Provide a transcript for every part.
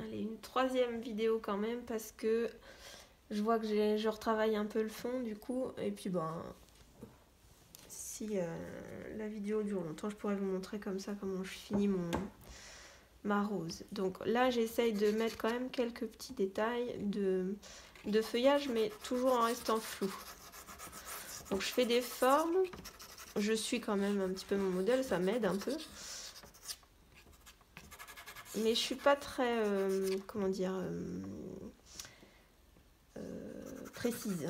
allez, une troisième vidéo quand même parce que je vois que je retravaille un peu le fond du coup. Et puis si la vidéo dure longtemps, je pourrais vous montrer comme ça comment je finis ma rose. Donc là, j'essaye de mettre quand même quelques petits détails de feuillage, mais toujours en restant flou. Donc je fais des formes. Je suis quand même un petit peu mon modèle, ça m'aide un peu. Mais je suis pas très, comment dire, précise.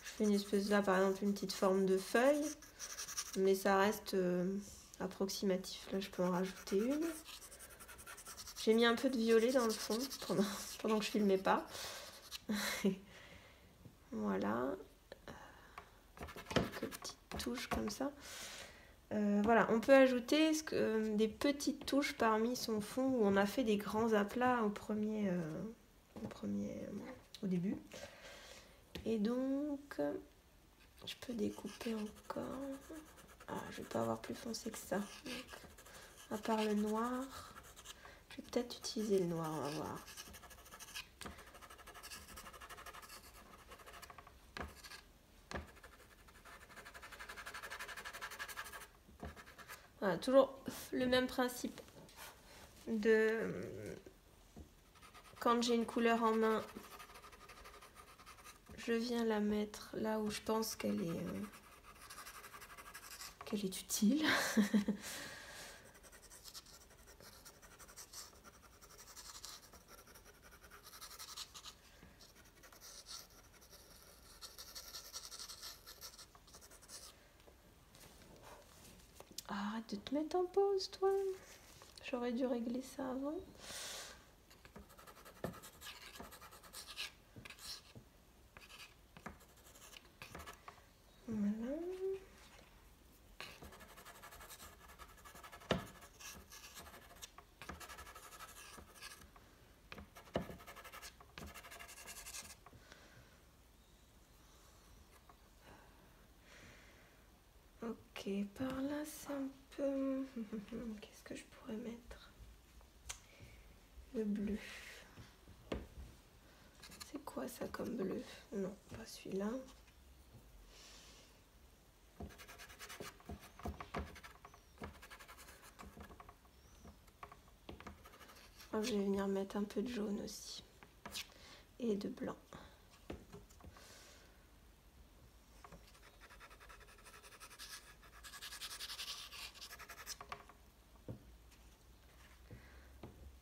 Je fais une espèce là, par exemple, une petite forme de feuille, mais ça reste approximatif. Là, je peux en rajouter une. J'ai mis un peu de violet dans le fond pendant que je filmais pas. Voilà. Quelques petites touches comme ça. Voilà, on peut ajouter des petites touches parmi son fond où on a fait des grands aplats au début. Et donc, je peux découper encore. Ah, je vais pas avoir plus foncé que ça. Donc, à part le noir, je vais peut-être utiliser le noir, on va voir. Voilà, toujours le même principe de quand j'ai une couleur en main, je viens la mettre là où je pense qu'elle est utile. Arrête de te mettre en pause, toi. J'aurais dû régler ça avant. Voilà. Ok, par là c'est un peu... Qu'est-ce que je pourrais mettre? Le bleu. C'est quoi ça comme bleu? Non, pas celui-là. Oh, je vais venir mettre un peu de jaune aussi. Et de blanc.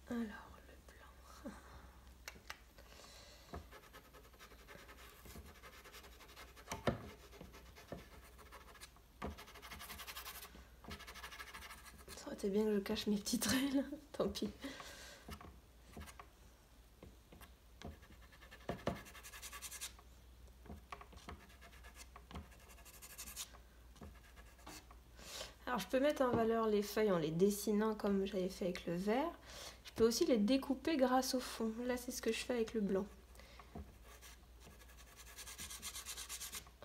Alors, le blanc. Ça aurait été bien que je cache mes petits traits là. Tant pis. Alors je peux mettre en valeur les feuilles en les dessinant comme j'avais fait avec le vert. Je peux aussi les découper grâce au fond. Là c'est ce que je fais avec le blanc.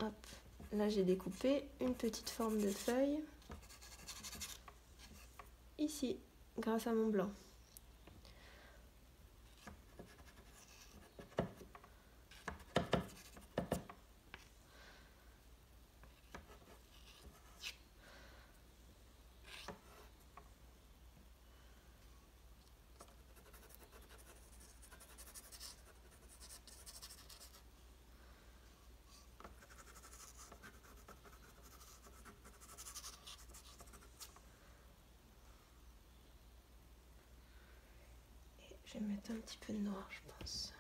Hop. Là j'ai découpé une petite forme de feuille. Ici, grâce à mon blanc. Je vais mettre un petit peu de noir, je pense.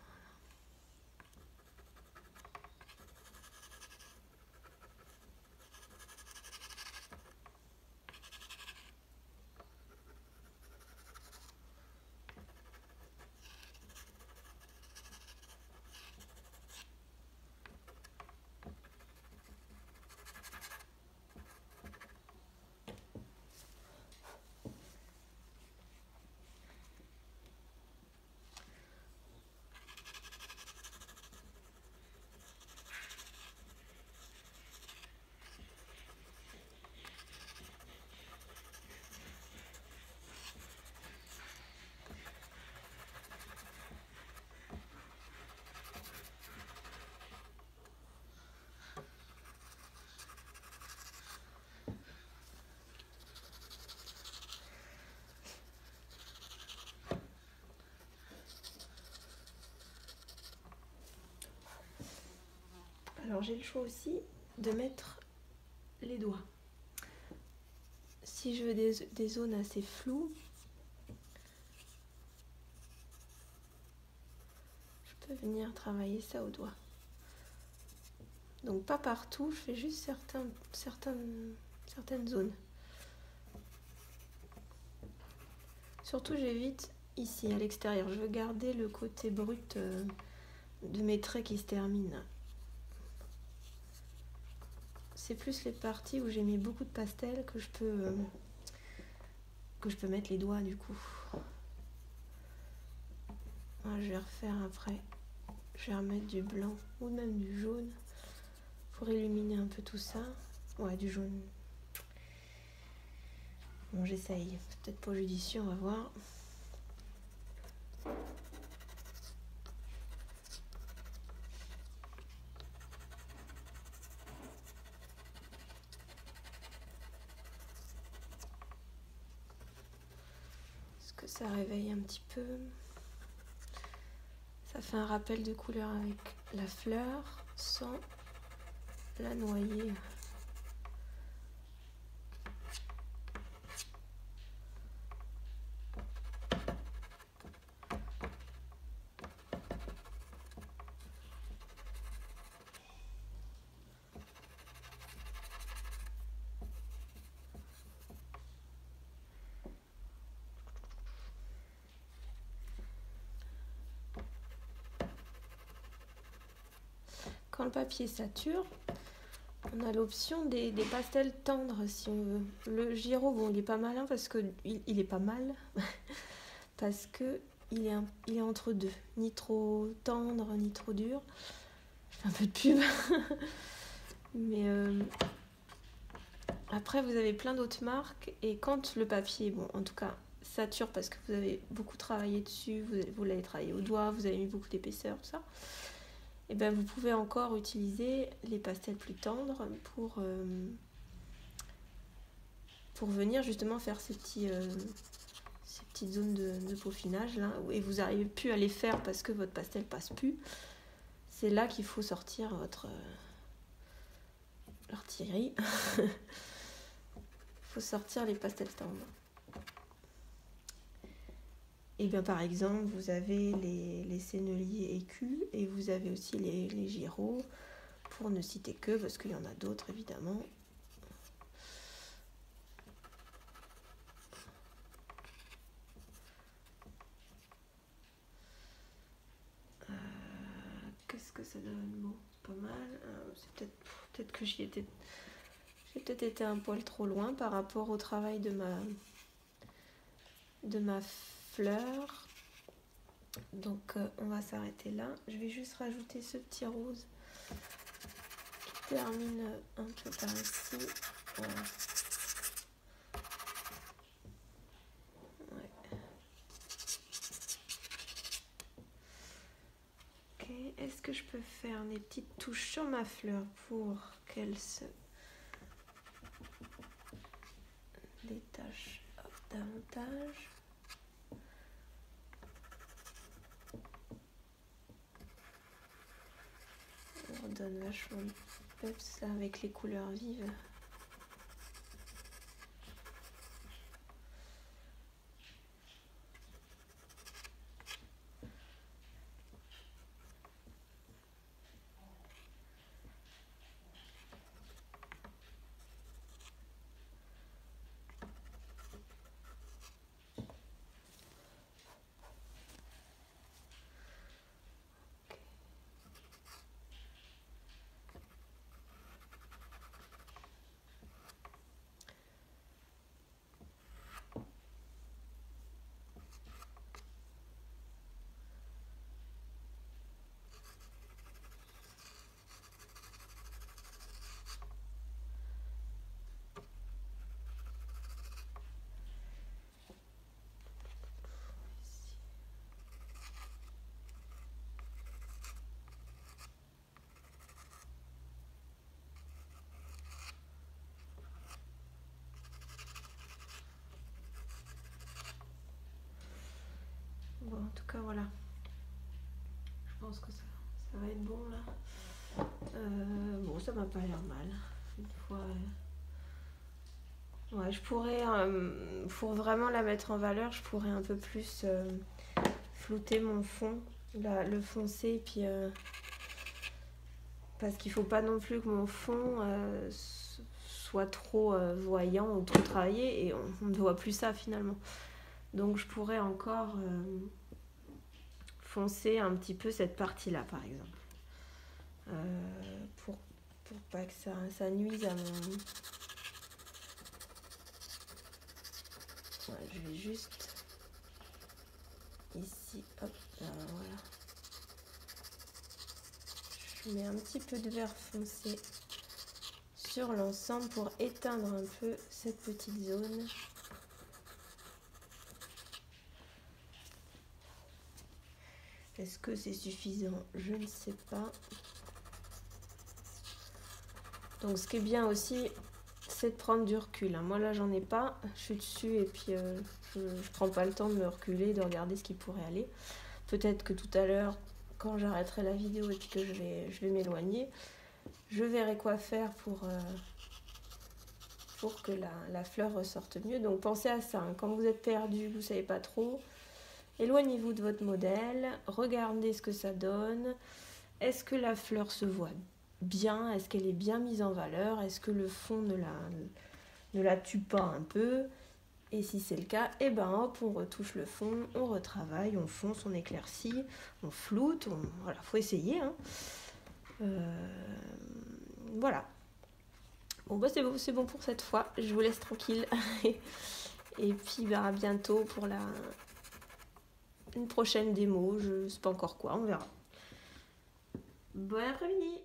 Alors j'ai le choix aussi de mettre les doigts. Si je veux des zones assez floues, je peux venir travailler ça au doigt. Donc pas partout, je fais juste certaines zones. Surtout j'évite ici à l'extérieur, je veux garder le côté brut de mes traits qui se terminent. C'est plus les parties où j'ai mis beaucoup de pastel que je peux mettre les doigts du coup. Voilà, je vais refaire après. Je vais remettre du blanc ou même du jaune pour illuminer un peu tout ça. Ouais, du jaune. Bon, j'essaye. C'est peut-être pas judicieux, on va voir. Est-ce que ça réveille un petit peu? Ça fait un rappel de couleur avec la fleur sans la noyer. Quand le papier sature, on a l'option des pastels tendres si on veut. Le Giro, bon, il est pas malin parce que il est pas mal parce que il est entre deux, ni trop tendre ni trop dur. Je fais un peu de pub, mais après vous avez plein d'autres marques et quand le papier, bon, en tout cas sature parce que vous avez beaucoup travaillé dessus, vous l'avez travaillé au doigt, vous avez mis beaucoup d'épaisseur, tout ça. Et ben vous pouvez encore utiliser les pastels plus tendres pour venir justement faire ces petites zones de peaufinage là, et vous n'arrivez plus à les faire parce que votre pastel passe plus. C'est là qu'il faut sortir votre l'artillerie. Il faut sortir les pastels tendres. Et bien par exemple, vous avez les senneliers écus et vous avez aussi les Giro, pour ne citer que, parce qu'il y en a d'autres évidemment. Qu'est-ce que ça donne? Bon, pas mal. C'est peut-être que j'ai peut-être été un poil trop loin par rapport au travail de ma fleur. Donc on va s'arrêter là. Je vais juste rajouter ce petit rose qui termine un peu par ici. Voilà. Ouais. Ok, est-ce que je peux faire des petites touches sur ma fleur pour qu'elle se détache davantage? On donne vachement de peps là avec les couleurs vives. Bon, en tout cas, voilà. Je pense que ça va être bon là. ça m'a pas l'air mal. Une fois, ouais, je pourrais, pour vraiment la mettre en valeur, je pourrais un peu plus flouter mon fond, le foncer, puis parce qu'il faut pas non plus que mon fond soit trop voyant ou trop travaillé, et on ne voit plus ça finalement. Donc je pourrais encore foncer un petit peu cette partie-là, par exemple, pour pas que ça nuise à mon... Ouais, je vais juste ici, hop, voilà. Je mets un petit peu de vert foncé sur l'ensemble pour éteindre un peu cette petite zone. Est-ce que c'est suffisant? Je ne sais pas. Donc ce qui est bien aussi, c'est de prendre du recul. Moi là j'en ai pas, je suis dessus et puis je prends pas le temps de me reculer, de regarder ce qui pourrait aller. Peut-être que tout à l'heure, quand j'arrêterai la vidéo et puis que je vais m'éloigner, je verrai quoi faire pour que la fleur ressorte mieux. Donc pensez à ça, hein. Quand vous êtes perdu, vous savez pas trop, éloignez-vous de votre modèle, regardez ce que ça donne. Est-ce que la fleur se voit bien? Est-ce qu'elle est bien mise en valeur? Est-ce que le fond ne la tue pas un peu? Et si c'est le cas, et ben hop, on retouche le fond, on retravaille, on fonce, on éclaircit, on floute, voilà, faut essayer, hein. Voilà. Bon bah c'est bon pour cette fois, je vous laisse tranquille. Et puis bah, à bientôt pour une prochaine démo, je sais pas encore quoi, on verra. Bon après-midi.